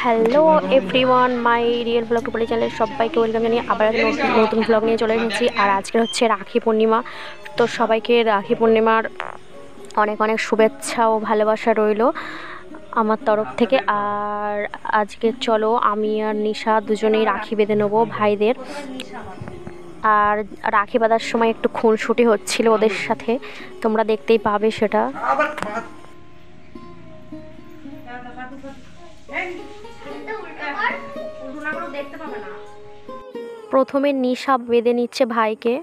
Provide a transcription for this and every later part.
Hello everyone, my real blog টুপলি চ্যানেলের সবাইকে ওয়েলকাম জানিয়ে আবার নতুন ব্লগ নিয়ে চলে এসেছি। আর আজকে হচ্ছে রাখি পূর্ণিমা, তো সবাইকে রাখি পূর্ণিমার অনেক অনেক শুভেচ্ছা ও ভালোবাসা রইল আমার তরফ থেকে। আর আজকে চলো আমি আর নিশা দুজনেই রাখি বেঁধে নেবো ভাইদের। আর রাখি বাঁধার সময় একটু খুনসুটি হচ্ছিল ওদের সাথে, তোমরা দেখতেই পাবে সেটা। প্রথমে নিশা বেঁধে নিচ্ছে ভাইকে।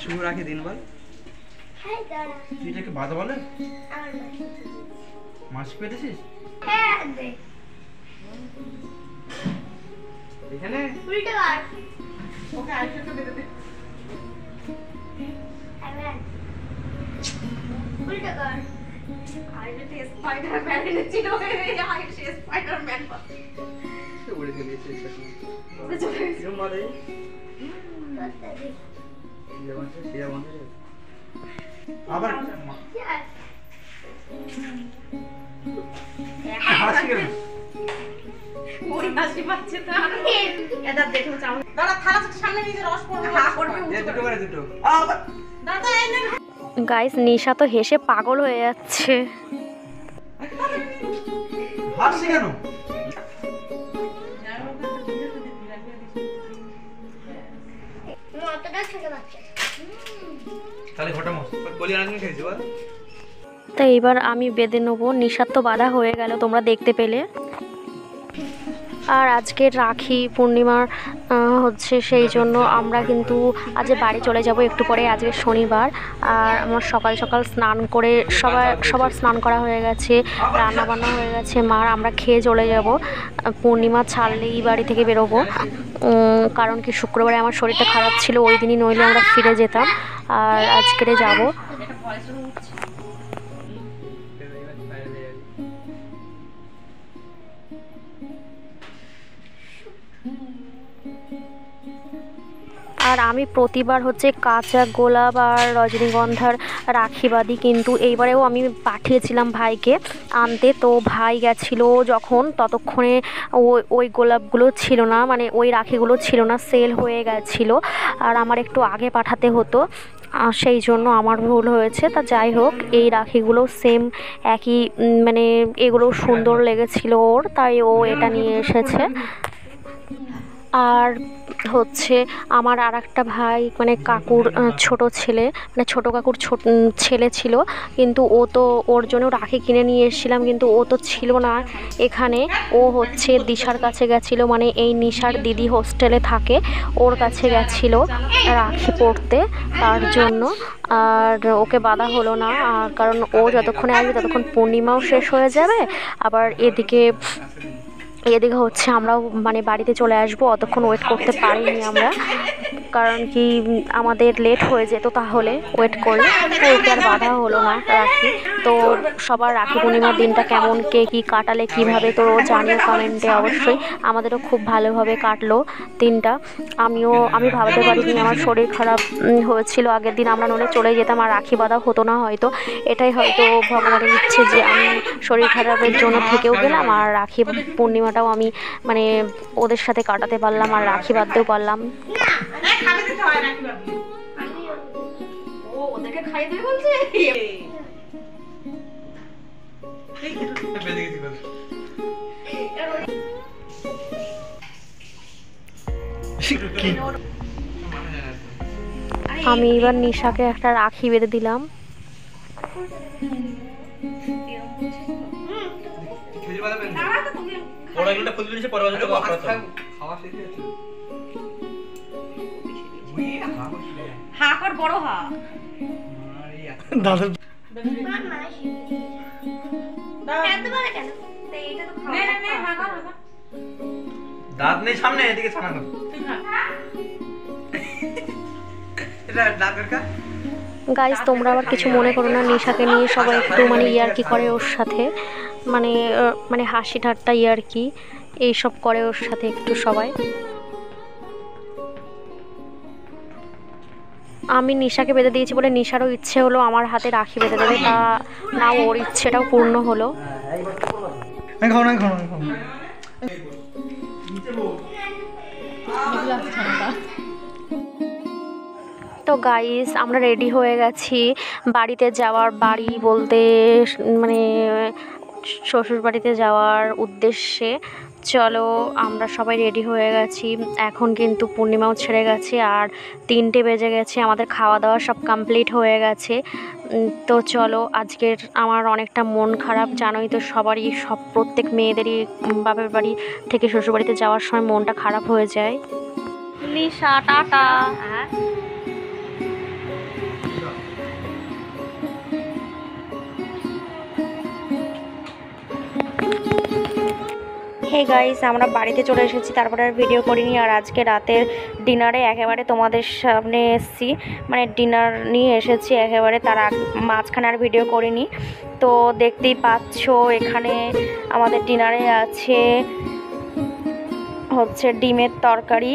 শুভ রাখি দিন বল। তুই এটাকে বাঁধা বলে মাছ পেতেছিস এখানে উল্টে কর। ওকে আইসটা বেঁধে দে। উল্টে কর। আইসটা স্পাইডারম্যান এনেছিল, এই আইসটা স্পাইডারম্যান বা সে উড়ে গেছে। এটা কি মারে আবার ওই হাসি পাচ্ছে তো এটা দেখো চাও দাদা থালা সামনে নিয়ে রস পড়বে হা করবে দুটো করে দুটো দাদা এই না। গাইস, নিশা তো হেসে পাগল হয়ে যাচ্ছে। হাসি কেন? তো এইবার আমি বেঁধে নেবো। নিশার তো বাঁধা হয়ে গেল, তোমরা দেখতে পেলে। আর আজকের রাখি পূর্ণিমার হচ্ছে সেই জন্য আমরা কিন্তু আজ বাড়ি চলে যাব একটু পরে। আজকে শনিবার, আর আমার সকাল সকাল স্নান করে সবার স্নান করা হয়ে গেছে, রান্না বান্না হয়ে গেছে মার। আমরা খেয়ে চলে যাব। পূর্ণিমা ছাড়লেই বাড়ি থেকে বেরোবো, কারণ কি শুক্রবারে আমার শরীরটা খারাপ ছিল, ওই দিনই নইলে আমরা ফিরে যেতাম। আর আজকেরে যাব। আর আমি প্রতিবার হচ্ছে কাঁচা গোলাপ আর রজনীগন্ধার রাখি বাঁধি, কিন্তু এইবারেও আমি পাঠিয়েছিলাম ভাইকে আনতে। তো ভাই গেছিলো যখন, ততক্ষণে ওই গোলাপগুলো ছিল না, মানে ওই রাখিগুলো ছিল না, সেল হয়ে গেছিলো। আর আমার একটু আগে পাঠাতে হতো, সেই জন্য আমার ভুল হয়েছে। তা যাই হোক, এই রাখিগুলো সেম একই, মানে এগুলো সুন্দর লেগেছিল ওর, তাই ও এটা নিয়ে এসেছে। আর হচ্ছে আমার আর একটা ভাই, মানে কাকুর ছোট ছেলে, মানে ছোটো কাকুর ছেলে ছিল, কিন্তু ও তো ওর জন্য রাখি কিনে নিয়ে এসেছিলাম, কিন্তু ও তো ছিল না এখানে। ও হচ্ছে দিশার কাছে গেছিলো, মানে এই নিশার দিদি হোস্টেলে থাকে, ওর কাছে গেছিলো রাখি পরতে, তার জন্য। আর ওকে বাঁধা হলো না, কারণ ও যতক্ষণে আসবে ততক্ষণ পূর্ণিমাও শেষ হয়ে যাবে। আবার এদিকে হচ্ছে আমরাও মানে বাড়িতে চলে আসবো, অতক্ষণ ওয়েট করতে পারিনি আমরা, কারণ কি আমাদের লেট হয়ে যেত তাহলে ওয়েট করলে। তাই ওকে আর বাধা হলো না রাখি। তো সবার রাখি পূর্ণিমার দিনটা কেমন, কে কী কাটালে কীভাবে, তো জানিও কমেন্টে অবশ্যই। আমাদেরও খুব ভালোভাবে কাটলো দিনটা। আমি ভাবতে পারিনি, আমার শরীর খারাপ হয়েছিল আগের দিন, আমরা নইলে চলে যেতাম আর রাখি বাঁধা হতো না হয়তো। এটাই হয়তো ভগবানের ইচ্ছে যে আমি শরীর খারাপের জন্য থেকেও গেলাম, আর রাখি পূর্ণিমাটাও আমি মানে ওদের সাথে কাটাতে পারলাম, আর রাখি বাঁধতেও পারলাম। আমি এবার নিশাকে একটা রাখি বেঁধে দিলাম। দাঁত নেই সামনে, এদিকে ছানা কর। এটা দাঁতের কা গাইস, তোমরা আবার কিছু মনে করো না, নিশাকে নিয়ে সবাই একটু মানে ইয়ার্কি করে ওর সাথে, মানে হাসি ঠাট্টা ইয়ার্কি এইসব করে ওর সাথে একটু সবাই। আমি নিশাকে বেঁধে দিয়েছি বলে নিশারও ইচ্ছে হলো আমার হাতে রাখি বেঁধে দেবে, তা না ওর ইচ্ছেটাও পূর্ণ হলো। তো গাইস আমরা রেডি হয়ে গেছি বাড়িতে যাওয়ার, বাড়ি বলতে মানে শ্বশুর বাড়িতে যাওয়ার উদ্দেশ্যে। চলো আমরা সবাই রেডি হয়ে গেছি। এখন কিন্তু পূর্ণিমাও ছেড়ে গেছে আর 3টে বেজে গেছে, আমাদের খাওয়া দাওয়া সব কমপ্লিট হয়ে গেছে। তো চলো, আজকের আমার অনেকটা মন খারাপ, জানোই তো সবারই, সব প্রত্যেক মেয়েদেরই বাপের বাড়ি থেকে শ্বশুর বাড়িতে যাওয়ার সময় মনটা খারাপ হয়ে যায়। নিশা টাটা। হে গাইস, আমরা বাড়িতে চলে এসেছি, তারপরে আর ভিডিও করিনি। আর আজকে রাতের ডিনারে একেবারে তোমাদের সামনে এসেছি, মানে ডিনার নিয়ে এসেছি একেবারে, তার মাঝখানে আর ভিডিও করিনি। তো দেখতেই পাচ্ছ এখানে আমাদের ডিনারে আছে হচ্ছে ডিমের তরকারি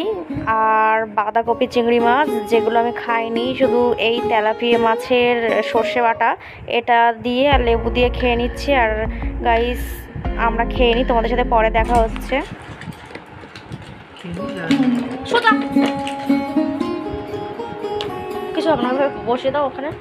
আর বাঁধাকপি চিংড়ি মাছ, যেগুলো আমি খাইনি, শুধু এই তেলাপিয়া মাছের সর্ষে বাটা এটা দিয়ে আর লেবু দিয়ে খেয়ে নিচ্ছি। আর গাইস আমরা খেয়ে নিই, তোমাদের সাথে পরে দেখা হচ্ছে। কিছু আপনার বসে দাও ওখানে।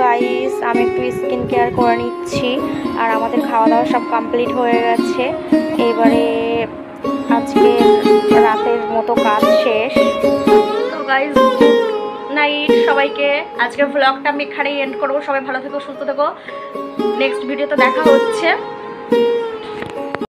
গাইস আমি একটু স্কিন কেয়ার করে নিচ্ছি, আর আমাদের খাওয়া দাওয়া সব কমপ্লিট হয়ে গেছে। এবারে আজকে রাতের মতো কাজ শেষ। তো গাইস গুড নাইট সবাইকে, আজকের ব্লগটা আমি এখানেই এন্ড করবো। সবাই ভালো থেকো, সুস্থ থেকো, নেক্সট ভিডিওতে দেখা হচ্ছে।